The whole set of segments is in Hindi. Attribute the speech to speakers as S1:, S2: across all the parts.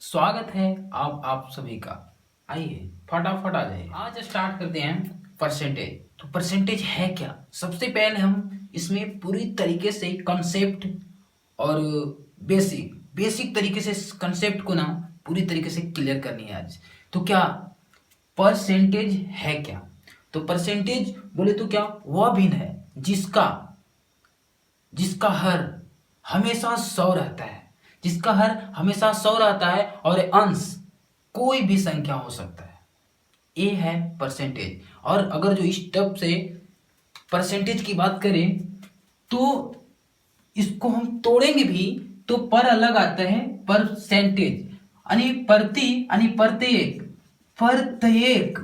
S1: स्वागत है आप सभी का। आइए फटाफट आ जाइए। आज स्टार्ट करते हैं परसेंटेज। तो परसेंटेज है क्या? सबसे पहले हम इसमें पूरी तरीके से कंसेप्ट और बेसिक बेसिक तरीके से कंसेप्ट को ना पूरी तरीके से क्लियर करनी है आज। तो क्या परसेंटेज है क्या? तो परसेंटेज बोले तो क्या वह भिन्न है जिसका जिसका हर हमेशा 100 रहता है, जिसका हर हमेशा 100 रहता है और अंश कोई भी संख्या हो सकता है। ये है परसेंटेज। और अगर जो इस टर्म से परसेंटेज की बात करें तो इसको हम तोड़ेंगे भी तो पर अलग आता है परसेंटेज यानी प्रति यानी प्रत्येक प्रत्येक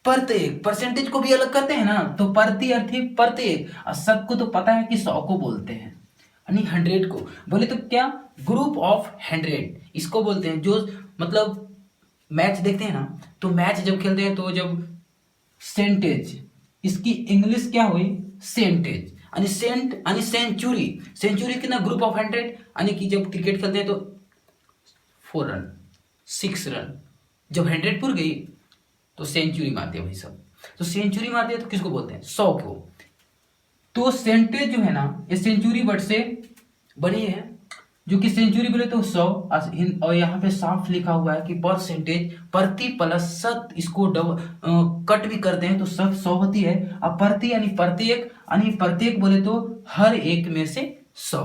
S1: प्रत्येक परसेंटेज को भी अलग करते हैं ना, तो प्रति अर्थी प्रत्येक। सबको तो पता है कि 100 को बोलते हैं यानी 100 को बोले तो क्या ग्रुप ऑफ 100 इसको बोलते हैं। जो मतलब मैच देखते हैं ना, तो मैच जब खेलते हैं तो जब सेंटेज, इसकी इंग्लिश क्या हुई सेंटेज यानी सेंट यानी सेंचुरी। सेंचुरी कितना ग्रुप ऑफ 100 यानी कि जब क्रिकेट खेलते हैं तो 4 रन 6 रन, जब 100 पूर गई तो सेंचुरी मारते हैं भाई सब। तो सेंचुरी मारते हैं तो किसको बोलते हैं 100 को। तो सेंटेज जो है ना ये सेंचुरी वर्ड से बनी है, जो कि सेंचुरी बोले तो 100। और यहाँ पे साफ लिखा हुआ है कि परसेंटेज प्रति प्लस शत, इसको कट भी करते हैं तो शत 100 होती है। अब प्रति यानी प्रत्येक बोले तो हर एक में से 100,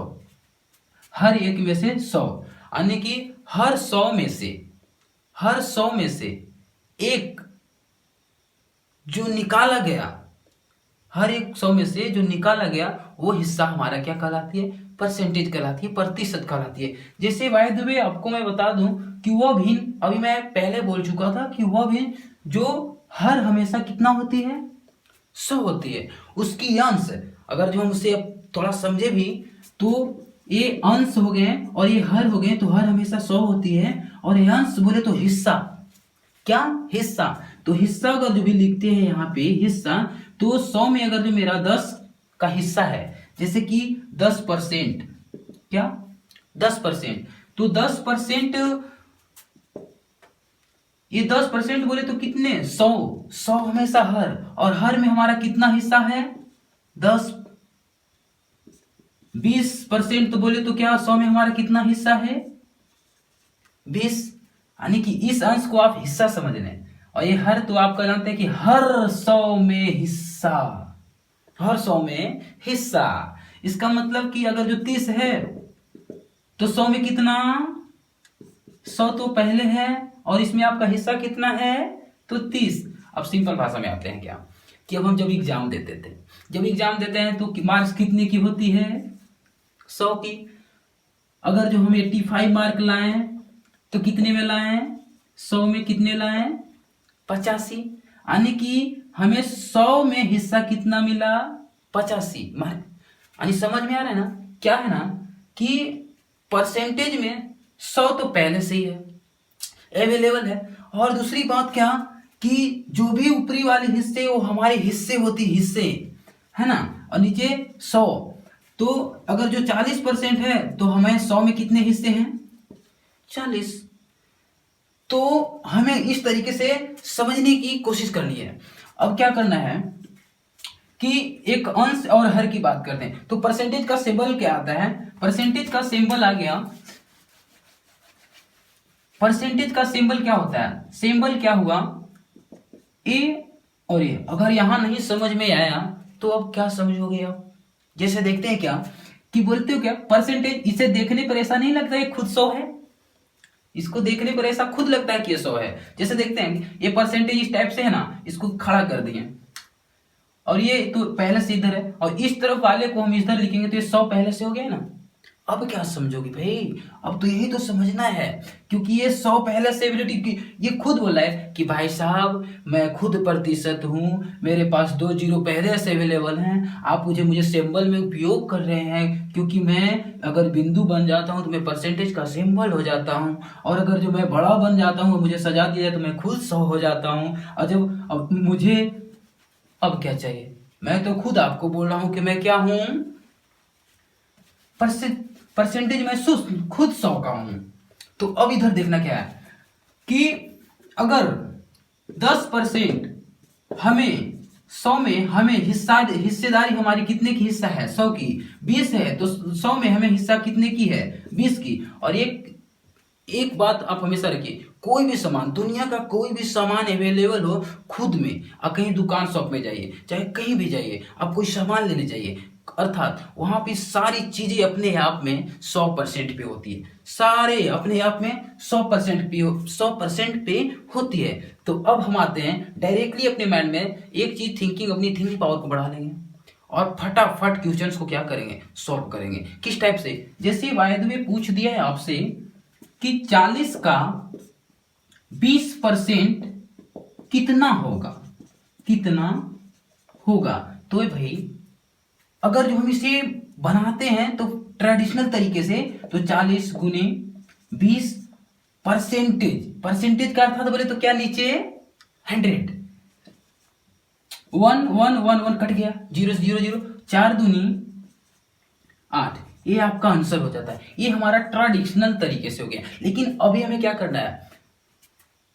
S1: हर एक में से 100 यानी कि हर 100 में से एक जो निकाला गया, हर एक 100 में से जो निकाला गया वो हिस्सा हमारा क्या कहलाती है परसेंटेज कहलाती है, प्रतिशत कहलाती है। जैसे बाय द वे आपको मैं बता दूं कि वह भिन्न, अभी मैं पहले बोल चुका था कि वह भिन्न जो हर हमेशा कितना होती है 100 होती है, उसकी अंश अगर जो हम उसे थोड़ा समझे भी तो ये अंश हो गए और ये हर हो गए, तो हर हमेशा 100 होती है और ये अंश बोले तो हिस्सा, क्या हिस्सा। तो हिस्सा अगर जो भी लिखते हैं यहाँ पे हिस्सा, तो 100 में अगर जो मेरा 10 का हिस्सा है, जैसे कि 10%, क्या 10%, तो 10% ये 10% बोले तो कितने 100 हमेशा हर, और हर में हमारा कितना हिस्सा है 10। 20% तो बोले तो क्या 100 में हमारा कितना हिस्सा है 20, यानी कि इस अंश को आप हिस्सा समझ लें। और ये हर तो आपका जानते हैं कि हर 100 में हिस्सा, हर 100 में हिस्सा। इसका मतलब कि अगर जो 30 है तो 100 में कितना 100 तो पहले है और इसमें आपका हिस्सा कितना है तो 30। अब सिंपल भाषा में आते हैं क्या कि अब हम जब एग्जाम देते थे, जब एग्जाम देते हैं तो मार्क्स कितने की होती है 100 की। अगर जो हम 85 मार्क लाए तो कितने में लाए 100 में कितने लाए 85, यानी कि हमें 100 में हिस्सा कितना मिला 85 मार्क। यानी समझ में आ रहा है ना क्या है ना कि परसेंटेज में 100 तो पहले से ही है अवेलेबल है। और दूसरी बात क्या कि जो भी ऊपरी वाले हिस्से वो हमारे हिस्से होती हिस्से है ना, और नीचे 100। तो अगर जो 40% है तो हमें 100 में कितने हिस्से हैं 40। तो हमें इस तरीके से समझने की कोशिश करनी है। अब क्या करना है कि एक अंश और हर की बात करते हैं। तो परसेंटेज का सिंबल क्या आता है, परसेंटेज का सिंबल आ गया, परसेंटेज का सिंबल क्या होता है, सिंबल क्या हुआ ए और ए। अगर यहां नहीं समझ में आया तो अब क्या समझोगे आप। जैसे देखते हैं क्या कि बोलते हो क्या परसेंटेज, इसे देखने पर ऐसा नहीं लगता है खुद 100 है, इसको देखने पर ऐसा खुद लगता है कि ये 100 है। जैसे देखते हैं ये परसेंटेज इस टाइप से है ना, इसको खड़ा कर दिए और ये तो पहले से इधर है और इस तरफ वाले को हम इधर लिखेंगे तो ये 100 पहले से हो गया ना। अब क्या समझोगे भाई, अब तो यही तो समझना है क्योंकि ये 100 पहले से ये खुद बोला है कि भाई साहब मैं खुद प्रतिशत हूं, मेरे पास 2 जीरो पहले से अवेलेबल हैं, आप मुझे सिंबल में उपयोग कर रहे हैं क्योंकि मैं अगर बिंदु बन जाता हूं तो मैं परसेंटेज का सिंबल हो जाता हूं, और अगर जो मैं बड़ा बन जाता हूं मुझे सजा दिया जाए तो मैं खुद 100 हो जाता हूं। और जब अब मुझे अब क्या चाहिए, मैं तो खुद आपको बोल रहा हूं कि मैं क्या हूं परसेंटेज में खुद 100 का हूं। तो अब इधर देखना क्या है कि अगर 10% हमें 100 में हमें हिस्सेदारी हमारी कितने की हिस्सा है, 100 की, 20 है तो 100 में हमें हिस्सा कितने की है, 20 की। और एक बात आप हमेशा रखिए, कोई भी सामान, दुनिया का कोई भी सामान अवेलेबल हो, खुद में आप कहीं दुकान शॉप में जाइए, चाहे कहीं भी जाइए, आप कोई सामान लेने जाइए, अर्थात वहां पे सारी चीजें अपने आप में 100% पे होती है, सारे अपने आप में 100% पे होती है। तो अब हम आते हैं डायरेक्टली अपने माइंड में एक चीज थिंकिंग, अपनी थिंकिंग पावर को बढ़ा लेंगे और फटाफट क्वेश्चंस को क्या करेंगे, सॉल्व करेंगे। किस टाइप से, जैसे बाय द वे पूछ दिया है आपसे कि 40 का 20% कितना होगा, कितना होगा। तो भाई अगर जो हम इसे बनाते हैं तो ट्रेडिशनल तरीके से, तो 40 गुने 20 परसेंटेज का अर्थात बोले तो क्या नीचे 100, 1 1 1 1 कट गया, 0 0 0, 4 दूनी 8, ये आपका आंसर हो जाता है। ये हमारा ट्रेडिशनल तरीके से हो गया। लेकिन अभी हमें क्या करना है,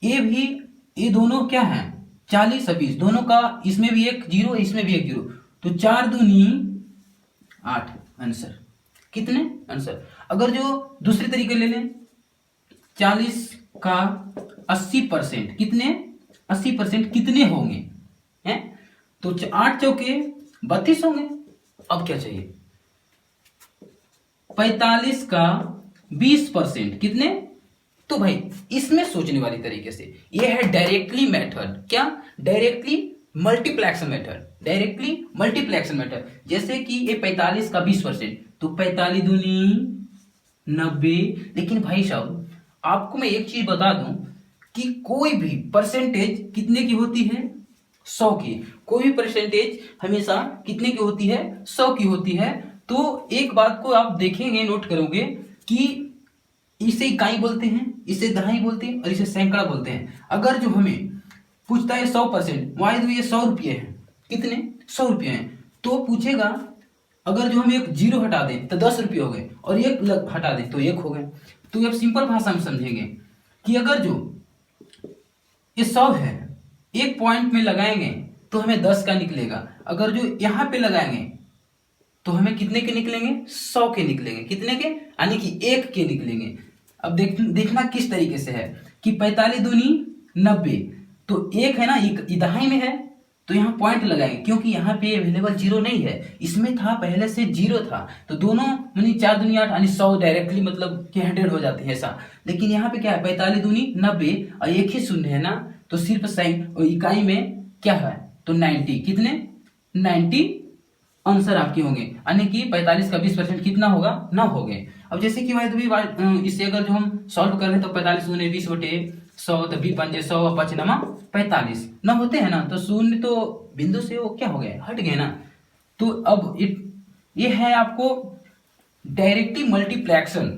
S1: ये दोनों क्या है, 40 और 20 दोनों का, इसमें भी एक जीरो इसमें भी एक जीरो, तो 4 दूनी 8 आंसर। कितने आंसर, अगर जो दूसरे तरीके ले लें, 40 का 80% कितने, 80% कितने होंगे हैं, तो 8 चौके 32 होंगे। अब क्या चाहिए, 45 का 20% कितने। तो भाई इसमें सोचने वाली तरीके से ये है डायरेक्टली मेथड, क्या, डायरेक्टली मल्टीप्लेक्शन मेथड, डायरेक्टली मल्टीप्लेक्शन मेथड। जैसे कि ये 45 का 20%, तो 45 दूनी 90। लेकिन भाई साहब आपको मैं एक चीज बता दूं कि कोई भी परसेंटेज कितने की होती है, 100 की। कोई भी परसेंटेज हमेशा कितने की होती है, 100 की होती है। तो एक बात को आप देखेंगे, नोट करोगे कि इसे इकाई बोलते हैं, इसे दहाई बोलते हैं और इसे सैकड़ा बोलते हैं। अगर जो हमें पूछता है 100%, वाई तो ये 100 रुपये है, कितने, 100 रुपये हैं, तो पूछेगा अगर जो हम एक जीरो हटा दें तो 10 रुपये हो गए, और एक हटा दें तो 1 हो गए। तो अब सिंपल भाषा में समझेंगे कि अगर जो ये 100 है, एक पॉइंट में लगाएंगे तो हमें 10 का निकलेगा, अगर जो यहां पे लगाएंगे तो हमें कितने के निकलेंगे, 100 के निकलेंगे, कितने के, यानी कि 1 के निकलेंगे। अब देखना किस तरीके से है कि 45 दूनी 90, तो 1 है ना, दहाई में है, तो यहाँ पॉइंट लगाएंगे, क्योंकि यहाँ पे अवेलेबल जीरो नहीं है, इसमें था पहले से जीरो था, तो दोनों यानी 4 दूनी 8 यानी 100 डायरेक्टली मतलब कि 100 हो जाती है ऐसा। लेकिन यहाँ पे क्या है, 45 दूनी 90 और एक ही शून्य है ना, तो सिर्फ इकाई में क्या है, तो 90, कितने 90 आंसर आपके होंगे, यानी कि 45 का 20% कितना होगा, 9 हो गए। अब जैसे कि भाई तो इससे अगर जो हम सॉल्व कर रहे हैं तो 45 दूनी 20 बटे 100, तो 20 पंजे 100 और 5 नमा 45 9 होते हैं ना, तो शून्य तो बिंदु से वो क्या हो गए, हट गए ना। तो अब ये है आपको डायरेक्टली मल्टीप्लेक्शन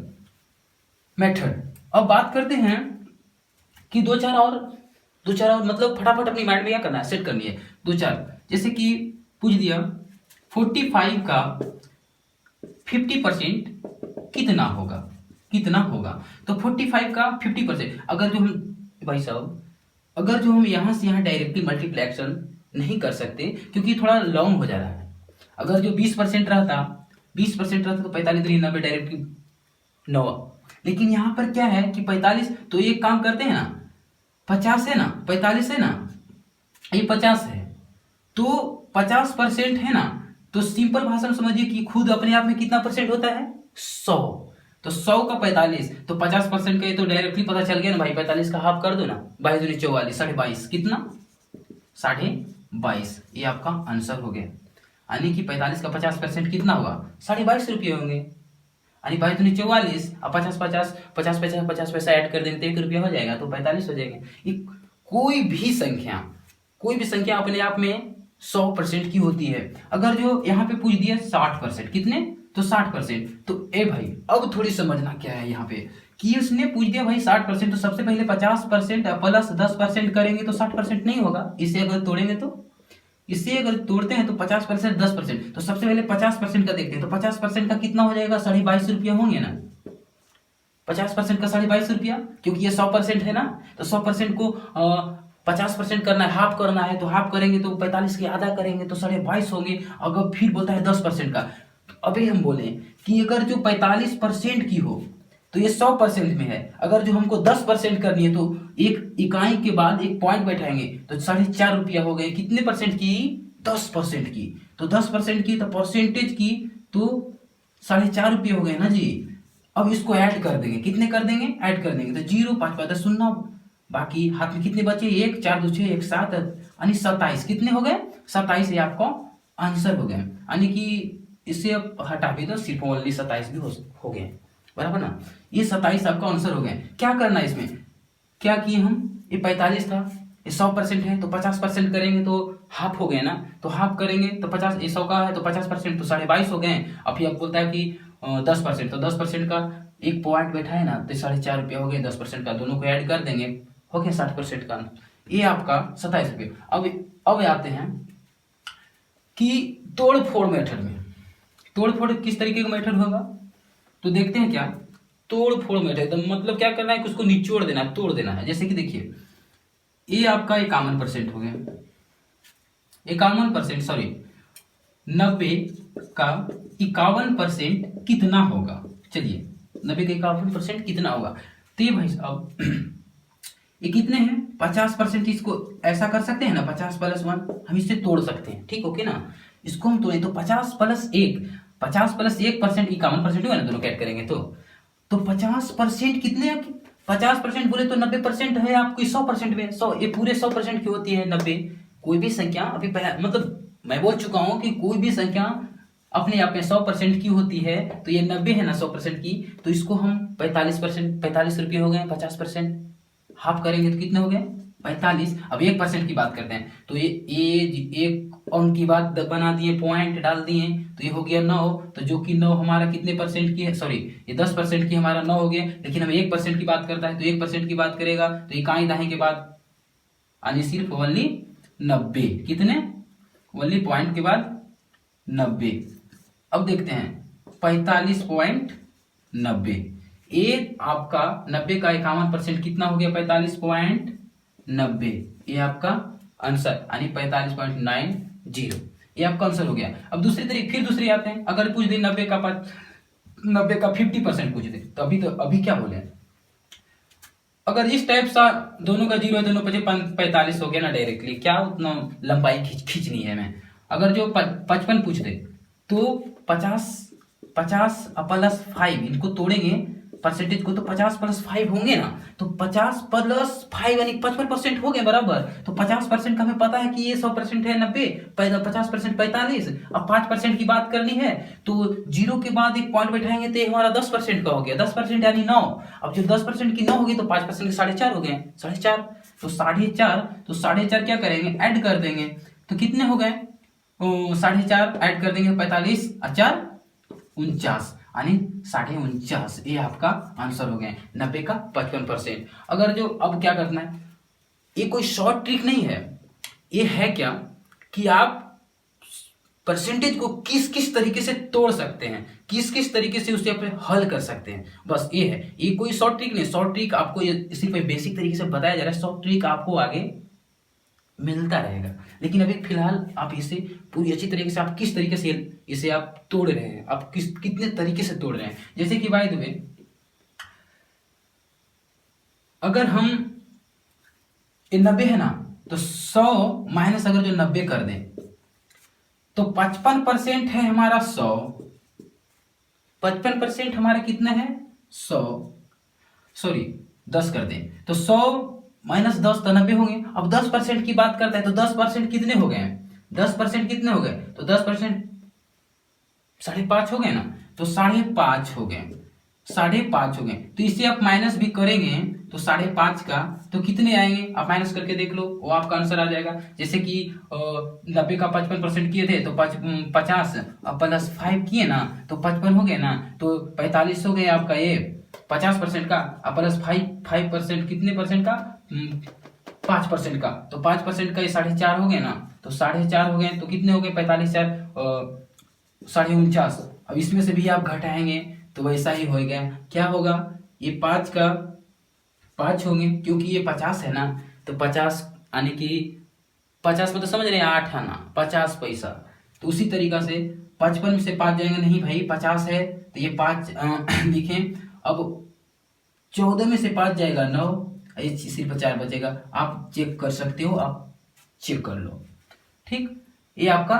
S1: मेथड। अब बात करते हैं कि दो चार और मतलब फटाफट अपनी माइंड में क्या करना है, सेट करनी है दो चार। जैसे कि पूछ दिया 45 का 50% कितना होगा, कितना होगा, तो 45 का 50%, अगर जो हम भाई साहब अगर जो हम यहां से यहां डायरेक्टली मल्टीप्लेक्शन नहीं कर सकते क्योंकि थोड़ा लॉन्ग हो जा रहा है। अगर जो 20% रहता तो 45 दूनी 90 डायरेक्टली 9, लेकिन यहां पर क्या है कि 45, तो ये काम करते हैं ना, 50 है ना, 45 है ना, ये 50 है, तो 50% है ना, तो सिंपल भाषा में समझिए कि खुद अपने आप में कितना परसेंट होता है, 100। तो 100 का 45, तो 50% का ये तो डायरेक्टली पता चल गया ना भाई, 45 का हाफ कर दो ना, 22 दूनी 44, 22.5, कितना 22.5, ये आपका आंसर हो गया। यानी कि 45 का 50% कितना होगा, 22.5 रुपये होंगे, यानी 22 दूनी 44 और 50 पैसा ऐड कर देंगे तो 1 रुपया हो जाएगा, तो 45 हो जाएगा। ये कोई भी संख्या अपने आप में 100% की होती है। अगर जो यहाँ पे पूछ दिया 60%, कितने, तो 60%, तो ए भाई अब थोड़ी समझना क्या है यहाँ पे कि उसने पूछ दिया भाई 60%, तो सबसे पहले 50% प्लस 10% करेंगे तो 60% नहीं होगा। इसे अगर तोड़ेंगे तो, इसे अगर तोड़ते हैं तो 50% 10%, तो सबसे पहले 50% का देखते हैं, तो 50% का कितना हो जाएगा, 22.5 रुपया होंगे ना, 50% का 22.5 रुपया, क्योंकि ये 100% है ना, तो 100% को 50% करना है, हाफ करना है, तो हाफ करेंगे तो 45 के आधा करेंगे तो 22.5 होंगे। अगर फिर बोलता है 10% का, अभी हम बोले कि अगर जो 45% की हो तो ये 100% में है, अगर जो हमको 10% करनी है तो एक इकाई के बाद एक पॉइंट बैठाएंगे तो 4.5 रुपया हो गए। कितने परसेंट की? 10% की। तो 10% की तो परसेंटेज की तो 4.5 रुपये हो गए ना जी। अब इसको ऐड कर देंगे, कितने कर देंगे? ऐड कर देंगे तो 0 5 5 10 शून्य, बाकी हाथ में कितने बचे? 1 4 2 6 1 7 यानी 27। कितने हो गए? 27 ये आपका आंसर हो गए। यानी कि इससे अब हटा भी दो, सिर्फ ओनली 27 भी हो गए, बराबर ना। ये 27 आपका आंसर हो गए। क्या करना है इसमें? क्या किए हम? ये 45 था, ये 100% है तो 50% करेंगे तो हाफ हो गए ना, तो हाफ करेंगे तो 50, ये 100 का है तो 50% तो 22.5 हो गए। अब ये बोलता है कि 10%, तो 10% का एक पॉइंट बैठा है ना, तो 4.5 रुपया हो गए। 10% का दोनों को ऐड कर देंगे, हो गया 60% का। ये आपका 27 रुपये। अब आते हैं कि तोड़ फोड़ मेथड में। तोड़ फोड़ किस तरीके का मेथड होगा तो देखते हैं क्या। तोड़ फोड़ मेथड मतलब क्या करना है कि उसको निचोड़ देना है, तोड़ देना है। जैसे कि देखिए, ये आपका 51% हो गया। 51%, सॉरी 90 का 51% कितना होगा? चलिए 90 का 51% कितना होगा? तो ये भाई साहब ये कितने हैं? 50%। इसको ऐसा कर सकते हैं ना, 50 + 1 हम इससे तोड़ सकते हैं, ठीक ओके ना। इसको हम तोड़े तो 50 + 1, 50 + 1% 51% हुआ ना, दोनों कैट करेंगे तो 50% कितने? 50% बोले तो 90% है आपकी 100% में। 100 ये पूरे 100% की होती है 90। कोई भी संख्या अभी मतलब मैं बोल चुका हूं कि कोई भी संख्या अपने आप में 100% की होती है, तो ये 90 है ना 100% की, तो इसको हम 45%, 45 रुपये हो गए। 50% हाफ करेंगे तो कितने हो गए? 45। अब 1% की बात करते हैं तो ये एक अंक की बात बना दिए, पॉइंट डाल दिए, तो ये हो गया 9। तो जो कि 9 हमारा कितने परसेंट की है? सॉरी, ये 10% की हमारा 9 हो गया। लेकिन हम 1% की बात करता है तो 1% की बात करेगा तो इकाई दहाई के बाद यानी सिर्फ ओनली 90। कितने? ओनली पॉइंट के बाद 90। अब देखते हैं 45.90। ये आपका 90 का 51% कितना हो गया? 45.90। ये आपका आंसर यानी 45.90। ये आपका आंसर हो गया। अब दूसरी तरीके, फिर दूसरे आते हैं। अगर पूछ दे 90 का 50% पूछ दे तो अभी क्या बोले? अगर इस टाइप सा दोनों का 0 है, दोनों 45 हो गया ना डायरेक्टली, क्या उतना लंबाई खींचनी है मैं। अगर जो 55 पूछ दे तो 50 + 5 इनको तोड़ेंगे परसेंटेज को तो 50 + 5 होंगे ना, तो 50 + 5 यानी 55% हो गए बराबर। तो 50% का हमें पता है कि ये 100% है 90, 50% 45। अब 5% की बात करनी है तो 0 के बाद एक पॉइंट बैठाएंगे तो ये हमारा 10% का हो गया। 10% यानी 9। अब जब 10% की 9 होगी तो 5% के 4.5 हो गए। 4.5 तो 4.5 क्या करेंगे? ऐड कर देंगे तो कितने हो गए? 4.5 ऐड कर देंगे 45 4 49 यानी 49.5। ये आपका आंसर हो गया 90 का 55%। अगर जो अब क्या करना है, ये कोई शॉर्ट ट्रिक नहीं है, ये है क्या कि आप परसेंटेज को किस किस तरीके से तोड़ सकते हैं, किस किस तरीके से उसे अपने हल कर सकते हैं, बस ये है। ये कोई शॉर्ट ट्रिक नहीं। शॉर्ट ट्रिक आपको ये सिर्फ बेसिक तरीके से बताया जा रहा है। शॉर्ट ट्रिक आपको आगे मिलता रहेगा, लेकिन अभी फिलहाल आप इसे पूरी अच्छी तरीके से आप किस तरीके से इसे आप तोड़ रहे हैं, आप कितने तरीके से तोड़ रहे हैं। जैसे कि बाय द वे, अगर हम ये 90 है ना, तो 100 माइनस अगर जो 90 कर दें तो 55% है हमारा 100। 55% हमारा कितना है? 100। सॉरी 10 कर दें तो 100 माइनस 10 तो 90 होंगे। अब 10% की बात करता है तो 10% कितने हो गए? 10% कितने हो गए? तो 10% 5.5 हो गए ना, तो 5.5 हो गए। 5.5 हो गए तो इसे आप माइनस भी करेंगे तो 5.5 का तो कितने आएंगे? आप माइनस करके देख लो, वो आपका आंसर आ जाएगा। जैसे कि 90 का 55% किए थे तो 50 अब +5 किए ना तो 55 हो गए ना, तो 45 हो गए आपका ये 50% का। अब +5% कितने परसेंट का? 5% का। तो 5% का ये 4.5 हो गए ना, तो 4.5 हो गए तो कितने हो गए? 45 4 49। अब इसमें से भी आप घटाएंगे तो वैसा ही हो गया। क्या होगा ये 5 का 5 होंगे, क्योंकि ये 50 है ना, तो 50 आने की 50 में तो समझ रहे हैं 8 आना 50 पैसा। तो उसी तरीका से 55 में से 5 जाएंगे, नहीं भाई 50 है तो ये 5 लिखें। अब 14 में से 5 जाएगा 9, ये सिर्फ 4 बचेगा। आप चेक कर सकते हो, आप चेक कर लो। ठीक, ये आपका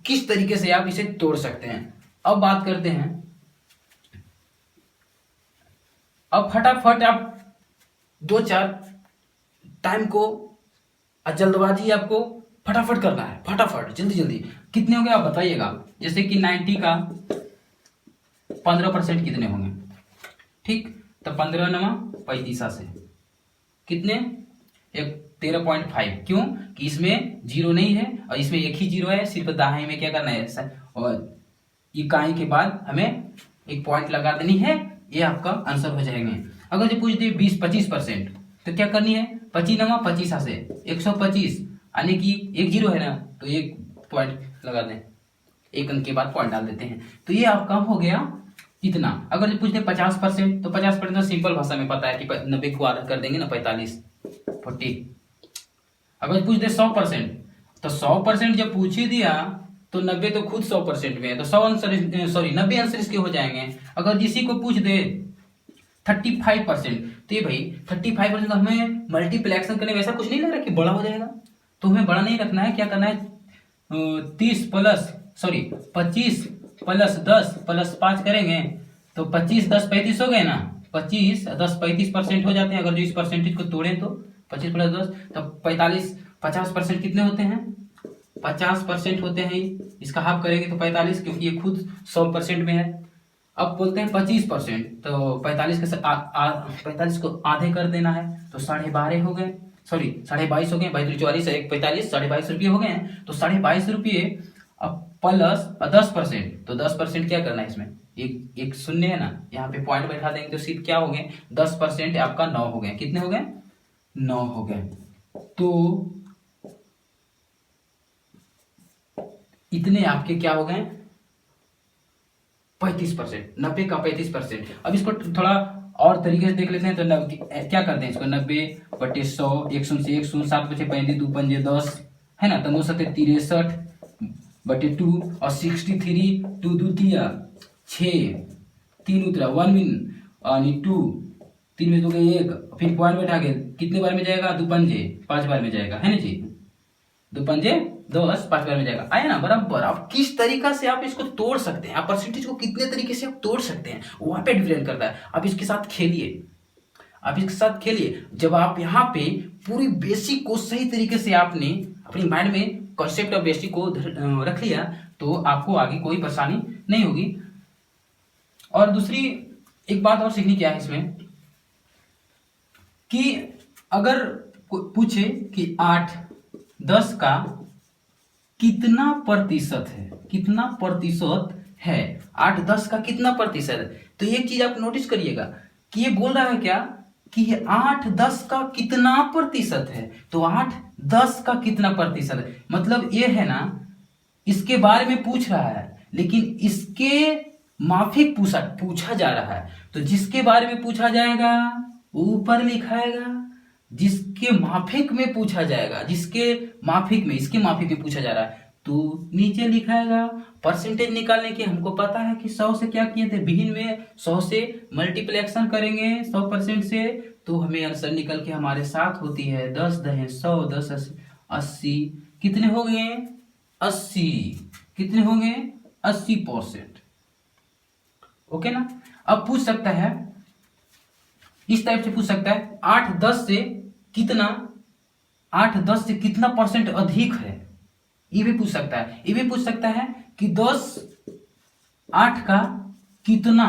S1: किस तरीके से आप इसे तोड़ सकते हैं। अब बात करते हैं, अब फटाफट आप 2-4 टाइम को, जल्दबाजी आपको फटाफट करना है, फटाफट जल्दी जल्दी। कितने होंगे आप बताइएगा। जैसे कि 90 का 15% कितने होंगे? ठीक, तो 15 नमा 35 से कितने? एक 13.5। क्यों कि इसमें जीरो नहीं है और इसमें एक ही जीरो है, सिर्फ दाएं में क्या करना है, और इकाई के बाद हमें एक पॉइंट लगा देनी है, ये आपका आंसर हो जाएंगे। अगर जो पूछ दे 20-25% तो क्या करनी है, 25 नमा 25 से 125, यानी कि एक जीरो है ना, तो एक पॉइंट लगा दें, एक अंक के बाद पॉइंट डाल देते हैं। तो ये आपका हो गया इतना। अगर जो पूछते 50%, तो 50% तो सिंपल भाषा में पता है कि 90 को आधा कर देंगे ना, 45 40। अगर पूछ दे 100%, तो 100% जब पूछ ही दिया तो 90 तो खुद 100% में है, तो 100 आंसर, सॉरी 90 आंसर इसके हो जाएंगे। अगर किसी को पूछ दे 35%, तो ये भाई 35% तो हमें मल्टीप्लेक्शन करने में ऐसा कुछ नहीं लग रहा कि बड़ा हो जाएगा, तो हमें बड़ा नहीं रखना है। क्या करना है, 25 प्लस 10 प्लस 5 करेंगे तो 25 10 35 हो गए ना, 25 10 35% हो जाते हैं। अगर जो इस परसेंटेज को तोड़ें तो 25 प्लस 10 तो 45, 50% कितने होते हैं, 50% होते हैं। इसका हाफ करेंगे तो 45, क्योंकि ये खुद 100% में है। अब बोलते हैं 25%, तो 45 के 45 को आधे कर देना है, तो 12.5 हो गए, सॉरी 22.5 हो गए, 22 एक 45 22.5 रुपये हो गए हैं। तो 22.5 रुपये अब प्लस 10%, तो 10% क्या करना है इसमें, एक शून्य है ना, यहाँ पे पॉइंट बैठा देंगे तो सिर्फ क्या हो गए 10% आपका 9 हो गए। कितने हो गए, 9 हो गए। तो इतने आपके क्या हो गए 35%, 90 का 35%। अब इसको थोड़ा और तरीके से देख लेते हैं, तो क्या करते हैं इसको 90/100, 1 शून्य से 1 शून्य, 7 बचे 35, 2 पंजे 10 है ना, तो 9 सत्ते 63/2 और 63, 2 2 तिया 6, 3 उतरा 1 मिन 2, 3 में 2 गए 1, फिर पॉइंट बैठा के कितने बार में जाएगा, 2 पंजे 5 बार में जाएगा, है ना जी, 2 पंजे 10 5 बार में जाएगा, आया ना बराबर। आप किस तरीका से आप इसको तोड़ सकते हैं, आप परसेंटेज को कितने तरीके से आप तोड़ सकते हैं, वहां पे डिपेंड करता है। आप इसके साथ खेलिए, आप इसके साथ खेलिए। जब आप यहाँ पे पूरी बेसिक को सही तरीके से आपने अपनी माइंड में कॉन्सेप्ट ऑफ बेसिक को रख लिया, तो आपको आगे कोई परेशानी नहीं होगी। और दूसरी एक बात और सीखनी क्या है इसमें, कि अगर पूछे कि 8-10 का कितना प्रतिशत है, कितना प्रतिशत है, 8-10 का कितना प्रतिशत है, तो एक चीज आप नोटिस करिएगा कि ये बोल रहा है क्या कि ये 8-10 का कितना प्रतिशत है, तो 8-10 का कितना प्रतिशत है, मतलब ये है ना, इसके बारे में पूछ रहा है, लेकिन इसके माफिक पूछा जा रहा है। तो जिसके बारे में पूछा जाएगा ऊपर लिखाएगा, जिसके माफिक में पूछा जाएगा, जिसके माफिक में, इसके माफिक में पूछा जा रहा है तो नीचे लिखाएगा। परसेंटेज निकालने के हमको पता है कि 100 से क्या किए थे, बिगिन में 100 से मल्टीप्लेक्शन करेंगे 100% से, तो हमें आंसर निकल के हमारे साथ होती है 10 दहे 100, 10 80, कितने हो गए 80, कितने होंगे 80%। ओके ना। अब पूछ सकता है इस टाइप से, पूछ सकता है 8-10 से कितना, 8-10 से कितना परसेंट अधिक है, ये भी पूछ सकता है। ये भी पूछ सकता है कि 10-8 का कितना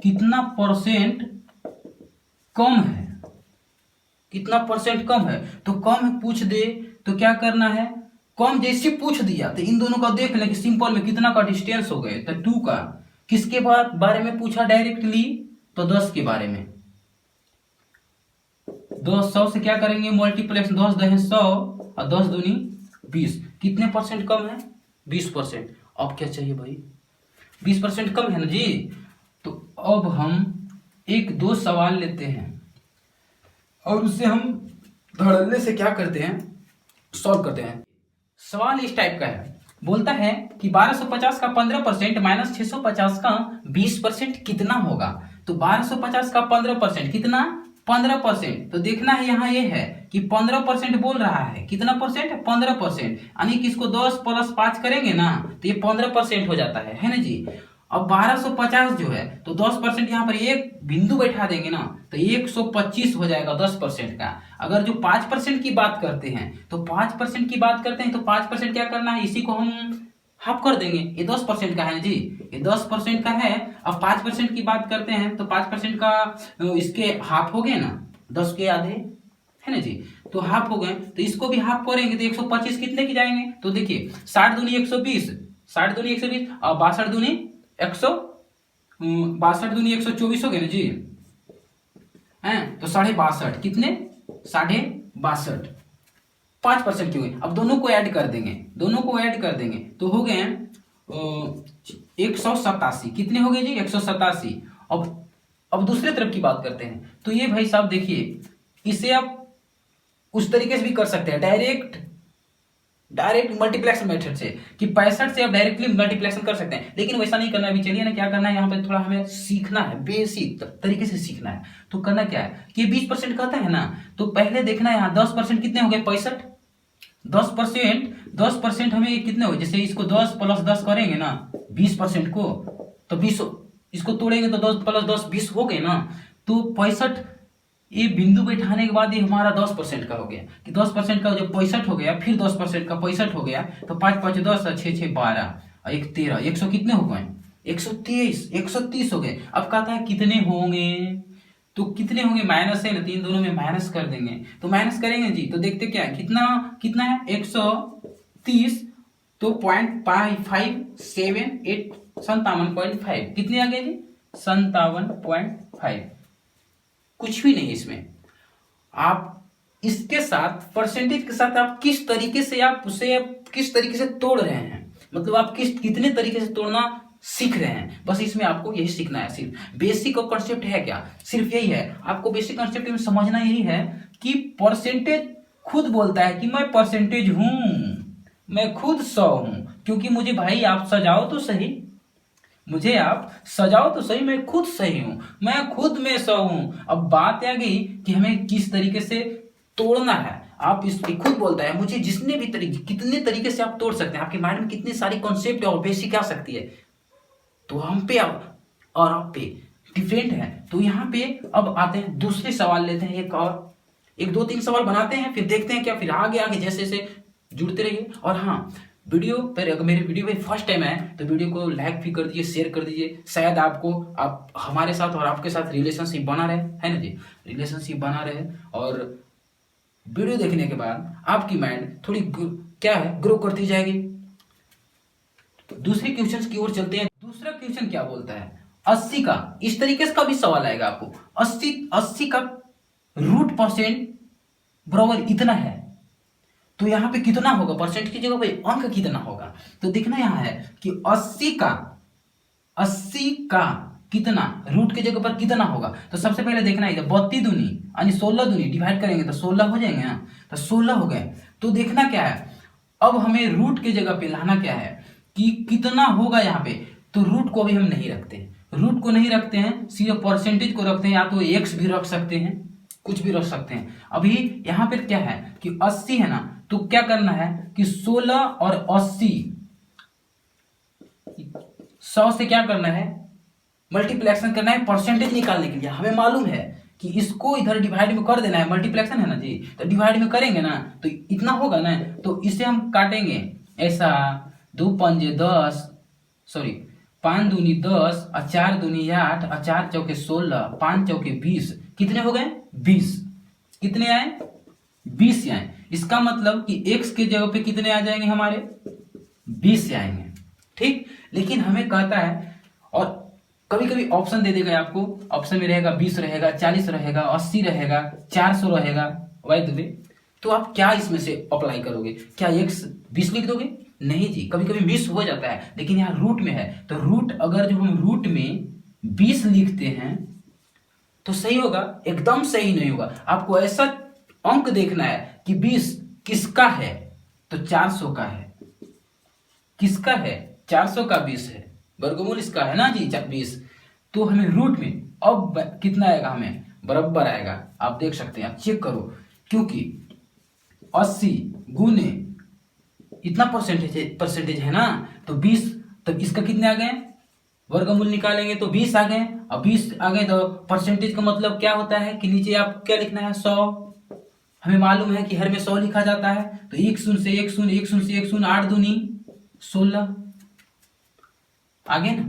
S1: कितना परसेंट कम है, कितना परसेंट कम है, तो कम पूछ दे तो क्या करना है, कम जैसे पूछ दिया तो इन दोनों का देख लें कि सिंपल में कितना का डिस्टेंस हो गए, तो 2 का किसके बारे में पूछा डायरेक्टली, तो 10 के बारे में। 100 से क्या करेंगे मल्टीप्लेक्स, 10 दहे 100 और 10 दूनी 20, कितने परसेंट कम है 20%। अब क्या चाहिए भाई 20% कम है ना जी, तो अब हम एक दो सवाल लेते हैं और उससे हम धड़ल्ले से क्या करते हैं, सॉल्व करते हैं। सवाल इस टाइप का है, बोलता है कि 1250 का 15% माइनस 650 का 20% कितना होगा। तो 1250 का 15% कितना, 15%। तो देखना है यहाँ ये है कि 15% बोल रहा है, कितना परसेंट, 15%, यानी कि इसको 10 प्लस 5 करेंगे ना तो ये 15% हो जाता है ना जी। अब 1250 जो है तो 10% यहाँ पर एक बिंदु बैठा देंगे ना तो 125 हो जाएगा 10% का। अगर जो 5% की बात करते हैं तो 5% की बात करते हैं तो 5% क्या करना है, इसी को हम हाफ कर देंगे। ये 10% का है ना जी, ये 10% का है। अब 5% की बात करते हैं तो 5% का इसके हाफ हो गए ना, 10 के आधे है ना जी, तो हाफ हो गए। तो इसको भी हाफ करेंगे तो 125 कितने की जाएंगे, तो देखिए 60 दूनी 120, 60 दूनी 120 और 62 दूनी 100, 62 दूनी 124 हो गए ना जी, हैं तो 62.5 कितने, 62.5, 5% की हुई। अब दोनों को ऐड कर देंगे, दोनों को ऐड कर देंगे तो हो गए 187, कितने हो गए जी, 187। अब दूसरे तरफ की बात करते हैं तो ये भाई साहब देखिए, इसे आप उस तरीके से भी कर सकते हैं, डायरेक्ट मल्टीप्लेक्शन मेथड से, कि 65 से आप डायरेक्टली मल्टीप्लेक्शन कर सकते हैं, लेकिन वैसा नहीं करना है। अभी चलिए ना क्या करना है, यहाँ पे थोड़ा हमें सीखना है, बेसिक तरीके से सीखना है। तो करना क्या है कि 20% कहता है ना, तो पहले देखना है यहाँ 10% कितने हो गए, 65, 10% हमें कितने हो, जैसे इसको 10 प्लस 10 करेंगे ना 20% को तो 20, इसको तोड़ेंगे तो 10 प्लस 10 20 हो गए ना। तो 65 ये बिंदु बैठाने के बाद ये हमारा 10% का हो गया, कि 10% का जब 65 हो गया, फिर 10% का 65 हो गया, तो 5 5 10 6 6 12 1 13, 100 कितने हो गए, 130 हो गए। अब कहता है कितने होंगे, तो कितने होंगे, माइनस है ना, तीन दोनों में माइनस कर देंगे। तो माइनस करेंगे जी तो देखते क्या है, कितना कितना है 130, तो 0.578 57.5 कितने आ गए जी, 57.5। कुछ भी नहीं इसमें, आप इसके साथ परसेंटेज के साथ आप किस तरीके से आप उसे किस तरीके से तोड़ रहे हैं, मतलब आप कितने तरीके से तोड़ना सीख रहे हैं, बस इसमें आपको यही सीखना है। सिर्फ बेसिक कॉन्सेप्ट है क्या, सिर्फ यही है, आपको बेसिक कॉन्सेप्ट में समझना यही है कि परसेंटेज खुद बोलता है कि मैं परसेंटेज हूं, मैं खुद 100 हूं, क्योंकि मुझे भाई आप सजाओ तो सही, मुझे आप सजाओ तो सही, मैं खुद सही हूं, मैं खुद में 100 हूं। अब बात आ गई कि हमें किस तरीके से तोड़ना है, आप इस खुद बोलता है मुझे जितने भी तरीके, कितने तरीके से आप तोड़ सकते हैं, आपके माइंड में कितनी सारी कॉन्सेप्ट और बेसिक आ सकती है, तो हम पे और आप पे डिफरेंट है। तो यहाँ पे अब आते हैं दूसरे सवाल लेते हैं, एक दो तीन सवाल बनाते हैं, फिर देखते हैं क्या, फिर आगे आगे जैसे जैसे जुड़ते रहिए। और हाँ, वीडियो पर अगर मेरे वीडियो पे फर्स्ट टाइम है तो वीडियो को लाइक भी कर दीजिए, शेयर कर दीजिए, शायद आपको आप हमारे साथ और आपके साथ रिलेशनशिप बना रहे, है ना जी, रिलेशनशिप बना रहे। और वीडियो देखने के बाद आपकी माइंड थोड़ी क्या है, ग्रो करती जाएगी। दूसरे क्वेश्चन की ओर चलते हैं। दूसरा क्वेश्चन क्या बोलता है, 80 का, इस तरीके से का भी सवाल आएगा आपको, 80 का रूट परसेंट बराबर इतना है, तो यहाँ पे कितना होगा, परसेंट की जगह पे अंक कितना होगा। तो देखना यहाँ है कि 80 का कितना रूट की जगह पर कितना होगा। तो सबसे पहले देखना है 32 दूनी यानी 16 दूनी डिवाइड करेंगे तो 16 हो जाएंगे ना, तो 16 हो गए। तो देखना क्या है, अब हमें रूट की जगह पे लाना क्या है कि कितना होगा यहाँ पे। तो रूट को भी हम नहीं रखते, रूट को नहीं रखते हैं, सिर्फ परसेंटेज को रखते हैं, या तो एक्स भी रख सकते हैं, कुछ भी रख सकते हैं। अभी यहाँ पे क्या है कि 80 है ना, तो क्या करना है कि 16 और 80 100 से क्या करना है, मल्टीप्लेक्शन करना है परसेंटेज निकालने के लिए। हमें मालूम है कि इसको इधर डिवाइड में कर देना है, मल्टीप्लेक्शन है ना जी, तो डिवाइड में करेंगे ना तो इतना होगा ना, तो इसे हम काटेंगे ऐसा, 2 पंजे 10, सॉरी 5 दूनी 10 और 4 दूनी 8 और 4 चौके 16, 5 चौके 20, कितने हो गए 20, कितने आए 20 आए। इसका मतलब कि x के जगह पे कितने आ जाएंगे हमारे 20 आएंगे, ठीक। लेकिन हमें कहता है, और कभी कभी ऑप्शन दे देगा आपको, ऑप्शन में रहेगा 20 रहेगा, 40 रहेगा, 80 रहेगा, 400 रहेगा, वाई द वे। तो आप क्या इसमें से अप्लाई करोगे, क्या x 20 लिख दोगे, नहीं जी, कभी कभी मिस हो जाता है, लेकिन यहाँ रूट में है, तो रूट अगर जो हम रूट में 20 लिखते हैं तो सही होगा? एकदम सही नहीं होगा। आपको ऐसा अंक देखना है कि 20 किसका है, तो 400 का है। किसका है? 400 का 20 है, वर्गमूल इसका है ना जी 20। तो हमें रूट में अब कितना आएगा, हमें बराबर आएगा। आप देख सकते हैं, आप चेक करो, क्योंकि 80 गुने इतना परसेंटेज है ना, तो 20, तो इसका कितने आ गए, वर्गमूल निकालेंगे तो 20 आ गए। अब 20 आ गए तो परसेंटेज का मतलब क्या होता है कि नीचे आप क्या लिखना है, 100। हमें मालूम है कि हर में 100 लिखा जाता है, तो एक शून्य से एक शून्य, एक शून्य से एक शून्य, 8 दूनी 16 आगे ना,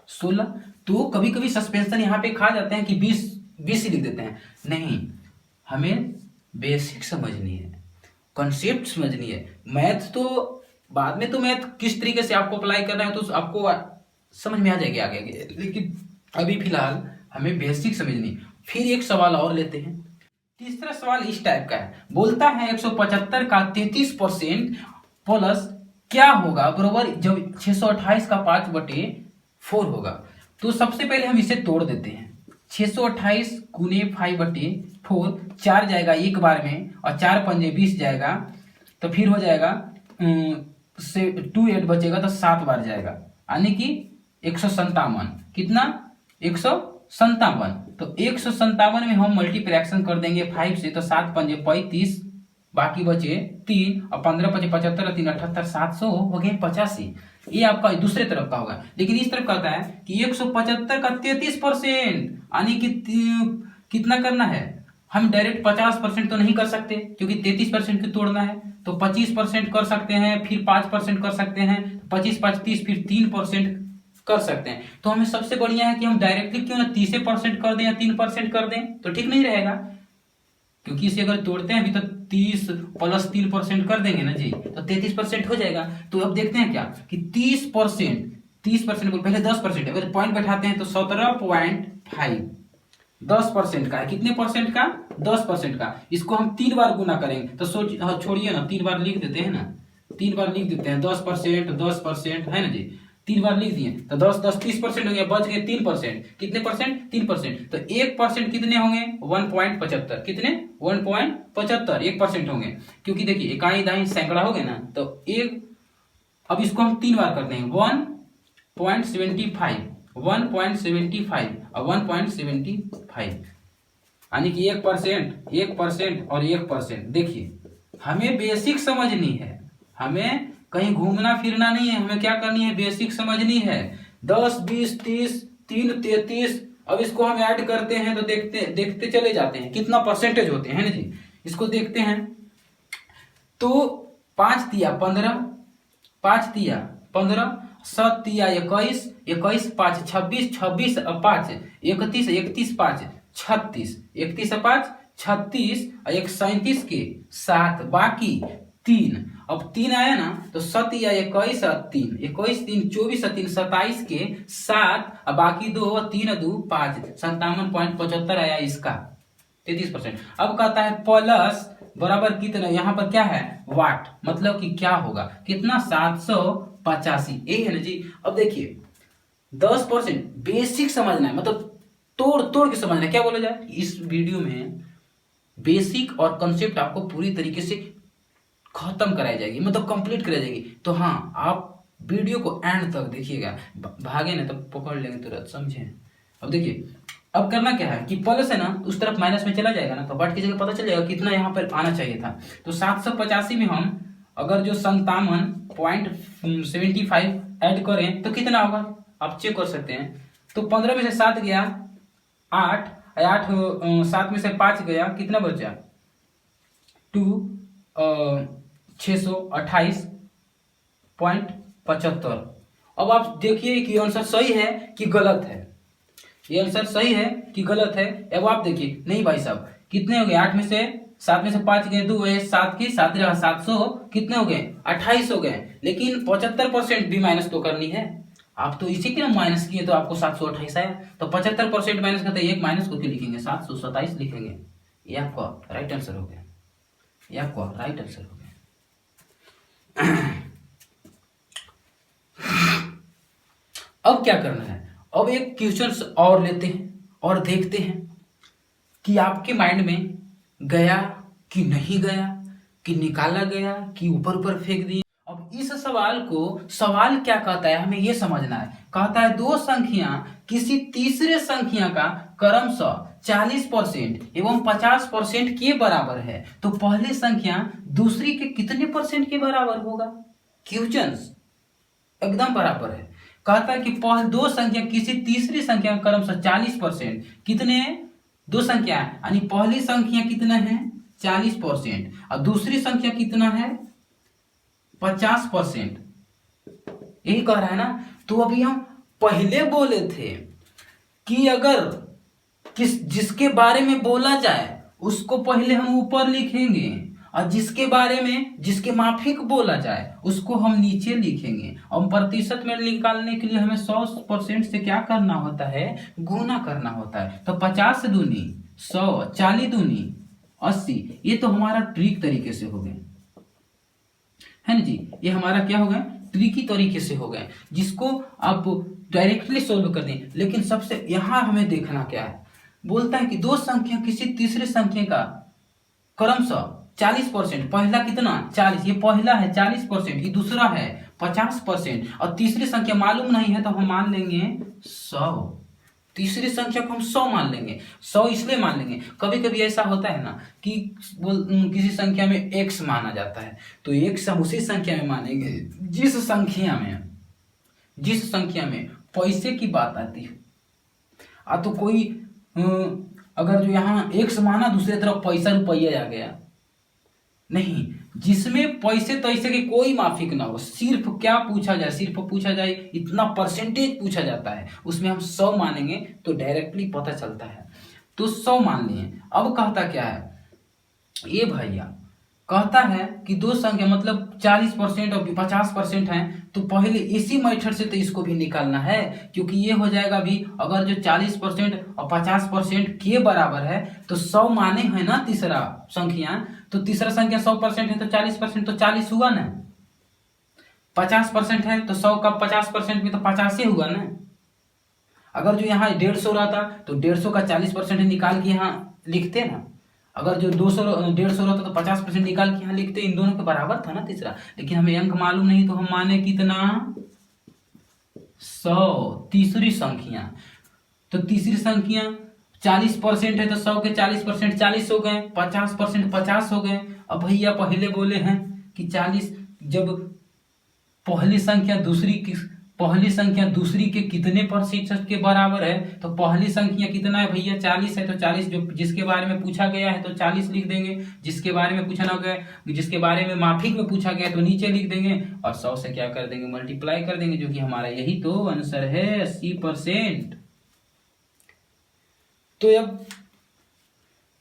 S1: 16। तो कभी कभी सस्पेंशन यहाँ पे खा जाते हैं कि 20 ही लिख देते हैं। नहीं, हमें बेसिक समझनी है, कॉन्सेप्ट समझनी है। मैथ तो बाद में, तो मैथ किस तरीके से आपको अप्लाई करना है तो आपको समझ में आ जाएगी आगे आगे, लेकिन अभी फिलहाल हमें बेसिक समझनी। फिर एक सवाल और लेते हैं। तीसरा सवाल इस टाइप का है, बोलता है 175 का 33% प्लस क्या होगा बराबर जब 628 का 5/4 होगा। तो सबसे पहले हम इसे तोड़ देते हैं। 628 गुने 5/4, 4 जाएगा एक बार में, और 4 पंजे 20 जाएगा, तो फिर हो जाएगा से 2 8 बचेगा, तो 7 बार जाएगा, यानी कि 157। कितना? 157। तो 157 में हम मल्टीप्लैक्शन कर देंगे 5 से, तो 7 पंजे 35, बाकी बचे 3, और 15 पचे 75, और 3 78, 700 हो गए 85। ये आपका दूसरे तरफ का होगा। लेकिन इस तरफ कहता है कि 175 का 33%, यानी कि कितना करना है, हम डायरेक्ट 50% तो नहीं कर सकते, क्योंकि 33% को तोड़ना है, तो 25% कर सकते हैं, फिर 5% कर सकते हैं, 25 5 30, फिर 3% कर सकते हैं। तो हमें सबसे बढ़िया है कि हम डायरेक्टली क्यों ना 30% कर दें या 3% कर दें, तो ठीक नहीं रहेगा, क्योंकि इसे अगर तोड़ते हैं अभी तो 30 प्लस 3% कर देंगे ना जी, तो 33% हो जाएगा। तो अब देखते हैं क्या कि 30% बोल, पहले 10% अगर पॉइंट बैठाते हैं तो 17.5 10% का है। कितने परसेंट का? 10% का। इसको हम 3 बार गुना करेंगे, तो छोड़िए ना, 3 बार लिख देते हैं ना, 3 बार लिख देते हैं। 10% 10% है ना जी, 3 बार लिख दिए, तो 10 10 30% हो गया, बच गए 3%। कितने परसेंट? 3%। तो 1% कितने होंगे? 1.75। कितने? 1.75 1% होंगे, क्योंकि देखिए इकाई दाई सैकड़ा हो गए ना, तो एक, अब इसको हम 3 बार करते हैं, 1.75 1.75 और 1.75, यानी कि 1% 1% और 1%। देखिए हमें बेसिक समझनी है, हमें कहीं घूमना फिरना नहीं है, हमें क्या करनी है, बेसिक समझनी है। 10 20 30 3 33, अब इसको हम ऐड करते हैं तो देखते देखते चले जाते हैं कितना परसेंटेज होते हैं ना जी। इसको देखते हैं तो 5 तिया 15, 5 तिया 15, 7 तिया 21, 21 5 26, 26 और 5 31, 31 5 36, 31 और 5 36, और 1 37 के 7, बाकी 3। अब 3 आया ना, तो 7 या 21 और 3, 21 3 24 और 3 27 के 7, और बाकी 2 और 3 और 2 5, 57.75 आया इसका 33%। अब कहता है प्लस बराबर कितना, यहाँ पर क्या है, वाट, मतलब कि क्या होगा, कितना, 785। यही है ना जी। अब देखिए 10% बेसिक समझना है, मतलब तोड़ तोड़ के समझना है। क्या बोला जाए, इस वीडियो में बेसिक और कॉन्सेप्ट आपको पूरी तरीके से खत्म कराई जाएगी, मतलब कंप्लीट कराई जाएगी। तो हाँ, आप वीडियो को एंड तक देखिएगा, भागे ना तो पकड़ लेंगे तुरंत, समझे। अब देखिए अब करना क्या है कि प्लस है ना, उस तरफ माइनस में चला जाएगा ना, तो बट की जगह पता चल जाएगा कितना यहाँ पर आना चाहिए था। तो 785 में हम अगर जो 57.75 ऐड करें तो कितना होगा, आप चेक कर सकते हैं। तो 15 में से 7 गया 8, 8 7 में से 5 गया, कितना बचा 2, 628.75। अब आप देखिए कि आंसर सही है कि गलत है, ये आंसर सही है कि गलत है। अब आप देखिए, नहीं भाई साहब, कितने हो गए, 8 में से 7 में से 5 गए, 2 है 7 की 7 जगह 700, कितने हो गए, 28 हो गए। लेकिन 75% भी माइनस तो करनी है, आप तो इसी के ना माइनस किए तो आपको 728 आया। तो 75% माइनस करते एक माइनस को लिखेंगे, 727 लिखेंगे। ये आपका राइट आंसर हो गया, ये आपका राइट आंसर हो गया। अब क्या करना है, अब एक क्वेश्चन और लेते हैं, और देखते हैं कि आपके माइंड में गया कि नहीं गया, कि निकाला गया कि ऊपर ऊपर फेंक दिए। अब इस सवाल को, सवाल क्या कहता है हमें ये समझना है। कहता है दो संख्या किसी तीसरे संख्या का क्रमशः 40% एवं 50% के बराबर है, तो पहली संख्या दूसरी के कितने परसेंट के बराबर होगा? क्वेश्चंस एकदम बराबर है। कहता है कि दो संख्या किसी तीसरी संख्या का क्रमशः 40%, कितने? दो संख्या यानी पहली संख्या कितना है? 40% और दूसरी संख्या कितना है? 50%। यही कह रहा है ना। तो अभी हम पहले बोले थे कि अगर जिसके बारे में बोला जाए उसको पहले हम ऊपर लिखेंगे और जिसके बारे में, जिसके माफिक बोला जाए उसको हम नीचे लिखेंगे। और प्रतिशत में निकालने के लिए हमें 100% से क्या करना होता है? गुना करना होता है। तो 50 दूनी 100, 40 दूनी 80। ये तो हमारा ट्रिक तरीके से हो गए, है ना जी। ये हमारा क्या हो गया? ट्रिकी तरीके से हो गए, जिसको आप डायरेक्टली सोल्व कर दें। लेकिन सबसे यहां हमें देखना क्या है, बोलता है कि दो संख्या किसी तीसरे संख्या का क्रमशः 40%। पहला कितना? 40, ये पहला है 40%, ये दूसरा है 50%, और तीसरी संख्या मालूम नहीं है तो हम मान लेंगे 100। तीसरी संख्या को हम 100 मान लेंगे। 100 इसलिए मान लेंगे, कभी कभी ऐसा होता है ना कि किसी संख्या में x माना जाता है, तो x हम उसी संख्या में मानेंगे जिस संख्या में पैसे की बात आती है। तो कोई अगर जो यहाँ x माना, दूसरी तरफ पैसा रुपया आ गया, नहीं, जिसमें पैसे तैसे की कोई माफिक ना हो, सिर्फ क्या पूछा जाए? सिर्फ पूछा जाए इतना परसेंटेज पूछा जाता है, उसमें हम 100 मानेंगे तो डायरेक्टली पता चलता है। तो 100 मान लिए। अब कहता क्या है ये भैया? कहता है कि दो संख्या मतलब 40% और 50% है, तो पहले इसी मेथड से तो इसको भी निकालना है, क्योंकि ये हो जाएगा भी, अगर जो 40% और 50% के बराबर है तो 100 माने है ना तीसरा संख्या, तो तीसरा संख्या 100% है तो 40% तो 40 हुआ ना। 50% है तो 100 का 50% में तो 50 ही हुआ ना। अगर जो यहाँ 150 रहा था तो 150 का 40% निकाल के यहाँ लिखते ना। अगर जो 150 रहता तो 50% निकाल के यहाँ लिखते, इन दोनों के बराबर था ना तीसरा। लेकिन हमें अंक मालूम नहीं तो हम माने कितना? 100 तीसरी संख्या। तो तीसरी संख्या 40% है तो 100 के 40% 40 हो गए, 50% 50 हो गए। अब भैया पहले बोले हैं कि 40, जब पहली संख्या दूसरी के कितने प्रतिशत के बराबर है, तो पहली संख्या कितना है भैया? 40 है, तो 40 जो जिसके बारे में पूछा गया है तो 40 लिख देंगे, जिसके बारे में पूछा ना गया, जिसके बारे में माफिक में पूछा गया तो नीचे लिख देंगे, और 100 से क्या कर देंगे? मल्टीप्लाई कर देंगे, जो कि हमारा यही तो आंसर है 80%। तो अब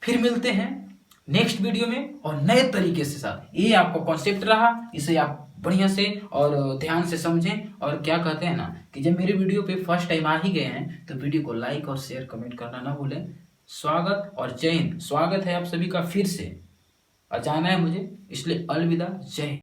S1: फिर मिलते हैं नेक्स्ट वीडियो में और नए तरीके से साथ। ये आपका कॉन्सेप्ट रहा, इसे आप बढ़िया से और ध्यान से समझें। और क्या कहते हैं ना कि जब मेरे वीडियो पे फर्स्ट टाइम आ ही गए हैं तो वीडियो को लाइक और शेयर कमेंट करना ना भूलें। स्वागत और जय हिंद। स्वागत है आप सभी का फिर से, और जाना है मुझे, इसलिए अलविदा, जय हिंद।